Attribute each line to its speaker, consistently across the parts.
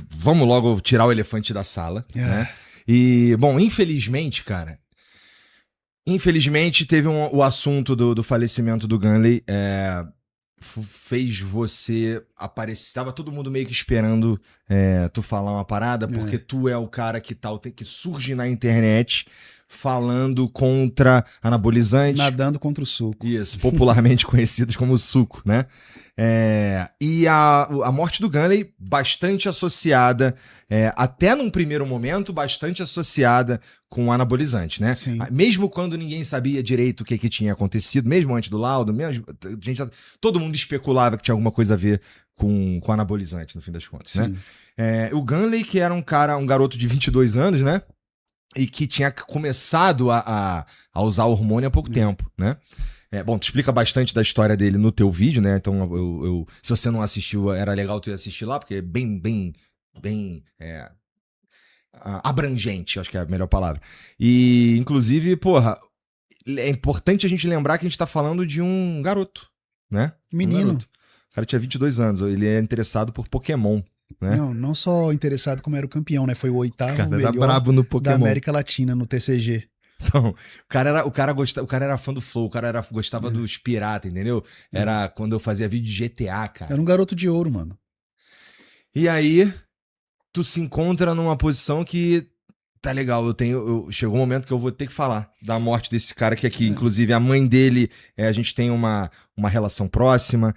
Speaker 1: vamos logo tirar o elefante da sala, né? E, bom, infelizmente, cara, teve o assunto do falecimento do Gunley, fez você aparecer. Tava todo mundo meio que esperando tu falar uma parada, porque tu é o cara que surge na internet falando contra anabolizantes.
Speaker 2: Nadando contra o suco.
Speaker 1: Isso, popularmente conhecidos como suco, né? E a morte do Gunley, bastante associada, até num primeiro momento, bastante associada com anabolizante, né?
Speaker 2: Sim.
Speaker 1: Mesmo quando ninguém sabia direito o que tinha acontecido, mesmo antes do laudo, todo mundo especulava que tinha alguma coisa a ver com anabolizante, no fim das contas,
Speaker 2: Sim.
Speaker 1: né? O Gunley, que era um garoto de 22 anos, né? E que tinha começado a usar hormônio há pouco tempo, né? Bom, tu explica bastante da história dele no teu vídeo, né? Então, se você não assistiu, era legal tu ir assistir lá, porque é bem abrangente, acho que é a melhor palavra. E, inclusive, porra, é importante a gente lembrar que a gente tá falando de um garoto, né?
Speaker 2: Menino.
Speaker 1: O cara tinha 22 anos, ele é interessado por Pokémon, né?
Speaker 2: Não só interessado como era o campeão, né? Foi o 8º melhor
Speaker 1: brabo no Pokémon.
Speaker 2: da América Latina, no TCG.
Speaker 1: Então, o cara era fã do Flow, o cara gostava dos piratas, entendeu? Era quando eu fazia vídeo de GTA, cara.
Speaker 2: Era um garoto de ouro, mano.
Speaker 1: E aí, tu se encontra numa posição que tá legal, chegou um momento que eu vou ter que falar da morte desse cara aqui. Inclusive, a mãe dele, a gente tem uma relação próxima.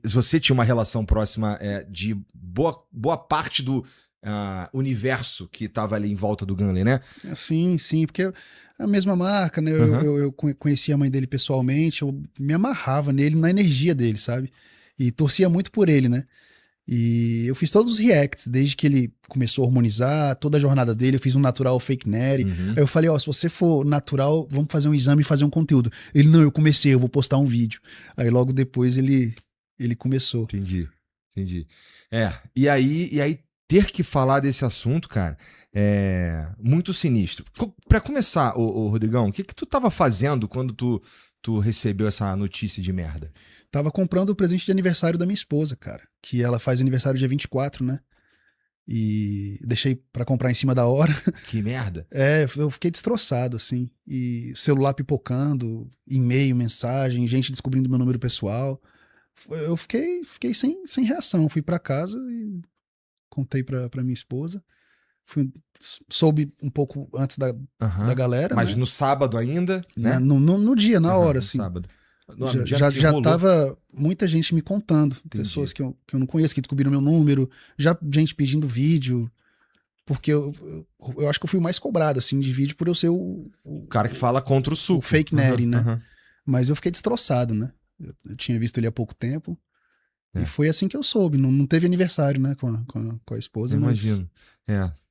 Speaker 1: Você tinha uma relação próxima de boa parte do universo que tava ali em volta do Gunley, né?
Speaker 2: Sim, porque a mesma marca, né? Eu conhecia a mãe dele pessoalmente, eu me amarrava nele, na energia dele, sabe? E torcia muito por ele, né? E eu fiz todos os reacts, desde que ele começou a hormonizar, toda a jornada dele, eu fiz um natural fake neri. Aí eu falei, se você for natural, vamos fazer um exame e fazer um conteúdo. Ele, não, eu comecei, eu vou postar um vídeo. Aí logo depois ele começou.
Speaker 1: Entendi. E aí ter que falar desse assunto, cara, é muito sinistro. Pra começar, ô Rodrigão, o que tu tava fazendo quando tu recebeu essa notícia de merda?
Speaker 2: Tava comprando o presente de aniversário da minha esposa, cara. Que ela faz aniversário dia 24, né? E deixei pra comprar em cima da hora.
Speaker 1: Que merda.
Speaker 2: Eu fiquei destroçado, assim. E celular pipocando, e-mail, mensagem, gente descobrindo meu número pessoal. Eu fiquei sem reação. Fui pra casa e contei pra minha esposa. Soube um pouco antes da galera,
Speaker 1: mas
Speaker 2: né?
Speaker 1: no sábado ainda, né?
Speaker 2: No dia, na hora, assim.
Speaker 1: Sábado.
Speaker 2: Já tava muita gente me contando. Entendi. Pessoas que eu não conheço, que descobriram meu número. Já gente pedindo vídeo. Porque eu acho que eu fui o mais cobrado, assim, de vídeo por eu ser o
Speaker 1: cara que fala contra o suco.
Speaker 2: O fake neri, né? Mas eu fiquei destroçado, né? Eu tinha visto ele há pouco tempo. E foi assim que eu soube. Não teve aniversário, né? Com a esposa.
Speaker 1: Imagino.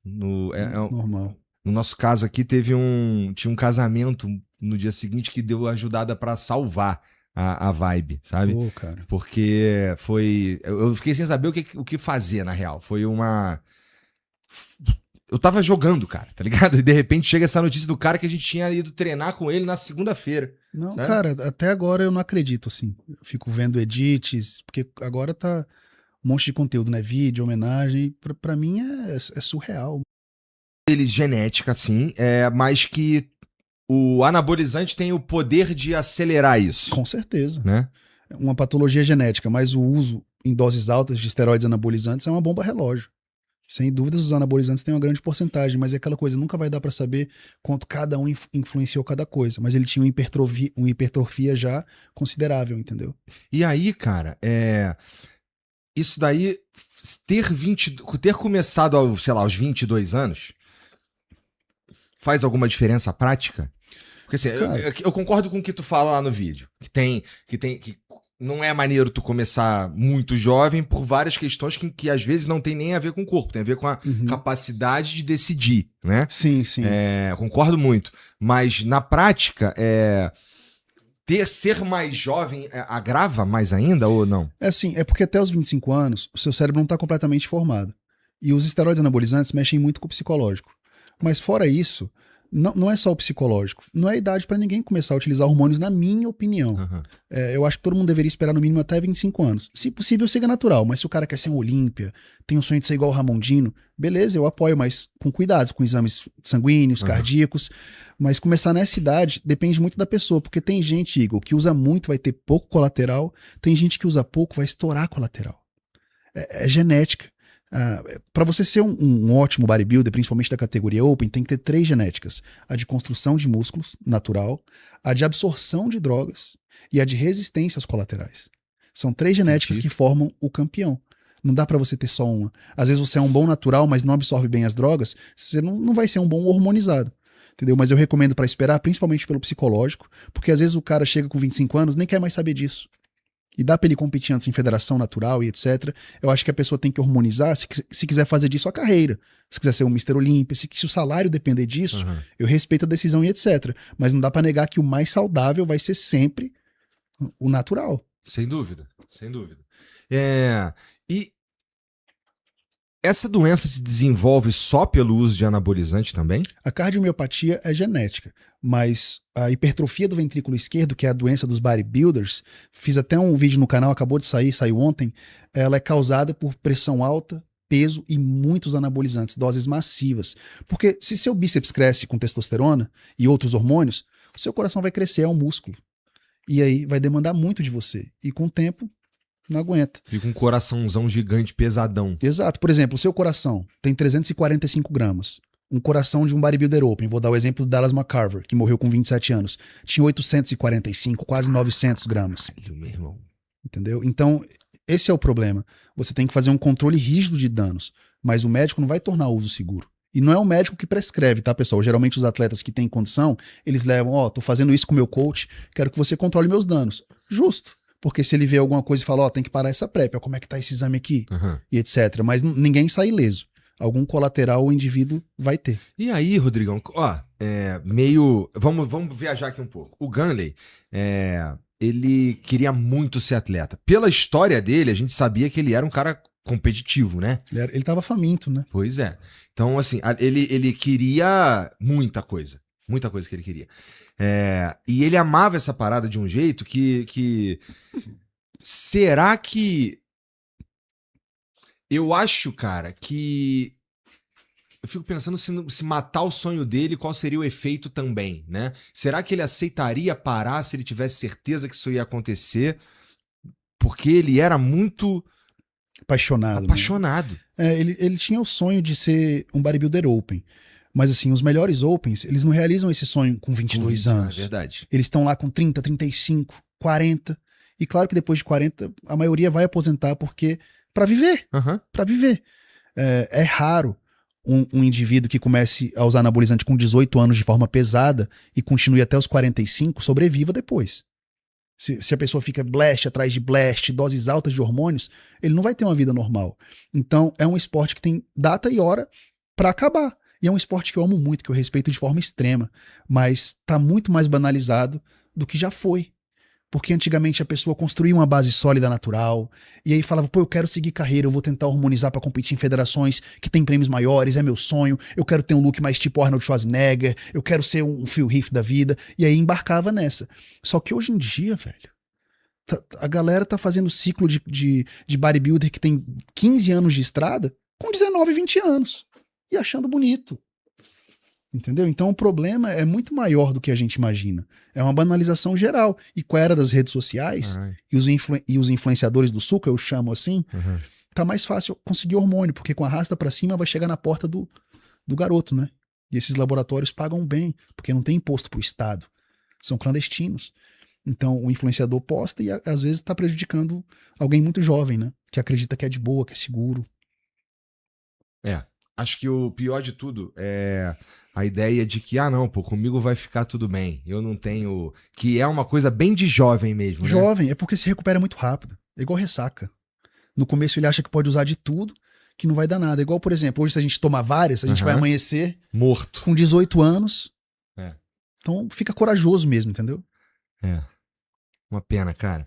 Speaker 2: Normal.
Speaker 1: No nosso caso aqui, tinha um casamento no dia seguinte que deu ajudada pra salvar a vibe, sabe?
Speaker 2: Pô, cara.
Speaker 1: Porque eu fiquei sem saber o que fazer, na real. Eu tava jogando, cara, tá ligado? E de repente chega essa notícia do cara que a gente tinha ido treinar com ele na segunda-feira.
Speaker 2: Não,
Speaker 1: sabe?
Speaker 2: Cara, até agora eu não acredito, assim. Eu fico vendo edits, porque agora tá um monte de conteúdo, né? Vídeo, homenagem. Pra mim é surreal.
Speaker 1: Genética, sim, mas que o anabolizante tem o poder de acelerar isso.
Speaker 2: Com certeza.
Speaker 1: Né?
Speaker 2: Uma patologia genética, mas o uso em doses altas de esteroides anabolizantes é uma bomba relógio. Sem dúvidas, os anabolizantes têm uma grande porcentagem, mas é aquela coisa, nunca vai dar pra saber quanto cada um influenciou cada coisa. Mas ele tinha uma hipertrofia já considerável, entendeu?
Speaker 1: E aí, cara, isso daí, ter começado aos 22 anos, faz alguma diferença prática? Porque assim, eu concordo com o que tu fala lá no vídeo, que não é maneiro tu começar muito jovem por várias questões que às vezes não tem nem a ver com o corpo, tem a ver com a capacidade de decidir, né?
Speaker 2: Sim.
Speaker 1: Concordo muito. Mas na prática, ser mais jovem agrava mais ainda ou não?
Speaker 2: É porque até os 25 anos, o seu cérebro não está completamente formado. E os esteroides anabolizantes mexem muito com o psicológico. Mas fora isso, Não é só o psicológico. Não é idade para ninguém começar a utilizar hormônios, na minha opinião.
Speaker 1: Uhum.
Speaker 2: Eu acho que todo mundo deveria esperar no mínimo até 25 anos. Se possível, siga natural. Mas se o cara quer ser um Olímpia, tem o sonho de ser igual o Ramondino, beleza, eu apoio, mas com cuidados, com exames sanguíneos, cardíacos. Mas começar nessa idade depende muito da pessoa, porque tem gente, Igor, que usa muito, vai ter pouco colateral. Tem gente que usa pouco, vai estourar colateral. É genética. Para você ser um ótimo bodybuilder, principalmente da categoria Open, tem que ter 3 genéticas: a de construção de músculos, natural, a de absorção de drogas e a de resistência aos colaterais. São 3 genéticas que formam o campeão. Não dá para você ter só uma. Às vezes você é um bom natural, mas não absorve bem as drogas, você não vai ser um bom hormonizado. Entendeu? Mas eu recomendo para esperar, principalmente pelo psicológico, porque às vezes o cara chega com 25 anos, nem quer mais saber disso. E dá pra ele competir antes em federação natural e etc. Eu acho que a pessoa tem que hormonizar se quiser fazer disso a carreira. Se quiser ser um Mr. Olímpia, se o salário depender disso, eu respeito a decisão e etc. Mas não dá pra negar que o mais saudável vai ser sempre o natural.
Speaker 1: Sem dúvida, sem dúvida. E essa doença se desenvolve só pelo uso de anabolizante também?
Speaker 2: A cardiomiopatia é genética, mas a hipertrofia do ventrículo esquerdo, que é a doença dos bodybuilders, fiz até um vídeo no canal, acabou de sair, saiu ontem, ela é causada por pressão alta, peso e muitos anabolizantes, doses massivas. Porque se seu bíceps cresce com testosterona e outros hormônios, o seu coração vai crescer, é um músculo. E aí vai demandar muito de você. E com o tempo, não aguenta.
Speaker 1: Fica um coraçãozão gigante, pesadão.
Speaker 2: Exato. Por exemplo, o seu coração tem 345 gramas. Um coração de um bodybuilder open. Vou dar o exemplo do Dallas McCarver, que morreu com 27 anos. Tinha 845, quase 900 gramas.
Speaker 1: Caralho, meu irmão.
Speaker 2: Entendeu? Então, esse é o problema. Você tem que fazer um controle rígido de danos. Mas o médico não vai tornar o uso seguro. E não é o médico que prescreve, tá, pessoal? Geralmente os atletas que têm condição, eles levam, tô fazendo isso com o meu coach, quero que você controle meus danos. Justo. Porque se ele vê alguma coisa e fala, tem que parar essa PrEP, como é que tá esse exame aqui, e etc. Mas ninguém sai ileso. Algum colateral o indivíduo vai ter.
Speaker 1: E aí, Rodrigão, Vamos viajar aqui um pouco. O Gunley, ele queria muito ser atleta. Pela história dele, a gente sabia que ele era um cara competitivo, né?
Speaker 2: Ele tava faminto, né?
Speaker 1: Pois é. Então, assim, ele queria muita coisa que ele queria. E ele amava essa parada de um jeito que... Será que... Eu acho, cara, que... Eu fico pensando se matar o sonho dele, qual seria o efeito também, né? Será que ele aceitaria parar se ele tivesse certeza que isso ia acontecer? Porque ele era muito... Apaixonado.
Speaker 2: Né? Ele tinha o sonho de ser um bodybuilder open. Mas assim, os melhores opens, eles não realizam esse sonho com 22 anos.
Speaker 1: É verdade.
Speaker 2: Eles estão lá com 30, 35, 40. E claro que depois de 40, a maioria vai aposentar porque... Pra viver. Pra viver. É raro um indivíduo que comece a usar anabolizante com 18 anos de forma pesada e continue até os 45, sobreviva depois. Se a pessoa fica blast atrás de blast, doses altas de hormônios, ele não vai ter uma vida normal. Então, é um esporte que tem data e hora pra acabar. E é um esporte que eu amo muito, que eu respeito de forma extrema, mas tá muito mais banalizado do que já foi. Porque antigamente a pessoa construía uma base sólida natural, e aí falava, eu quero seguir carreira, eu vou tentar hormonizar pra competir em federações que tem prêmios maiores, é meu sonho, eu quero ter um look mais tipo Arnold Schwarzenegger, eu quero ser um Phil Heath da vida, e aí embarcava nessa. Só que hoje em dia, velho, a galera tá fazendo ciclo de bodybuilder que tem 15 anos de estrada com 19, 20 anos. E achando bonito. Entendeu? Então o problema é muito maior do que a gente imagina. É uma banalização geral. E com a era das redes sociais e os influenciadores do suco, eu chamo assim, tá mais fácil conseguir hormônio, porque com a arrasta pra cima vai chegar na porta do garoto, né? E esses laboratórios pagam bem, porque não tem imposto pro Estado. São clandestinos. Então o influenciador posta e às vezes tá prejudicando alguém muito jovem, né? Que acredita que é de boa, que é seguro.
Speaker 1: Acho que o pior de tudo é a ideia de que, comigo vai ficar tudo bem. Eu não tenho... Que é uma coisa bem de jovem mesmo, né?
Speaker 2: Jovem, é porque se recupera muito rápido. É igual ressaca. No começo ele acha que pode usar de tudo, que não vai dar nada. É igual, por exemplo, hoje se a gente tomar várias, a gente vai amanhecer...
Speaker 1: Morto.
Speaker 2: Com 18 anos. Então fica corajoso mesmo, entendeu?
Speaker 1: Uma pena, cara.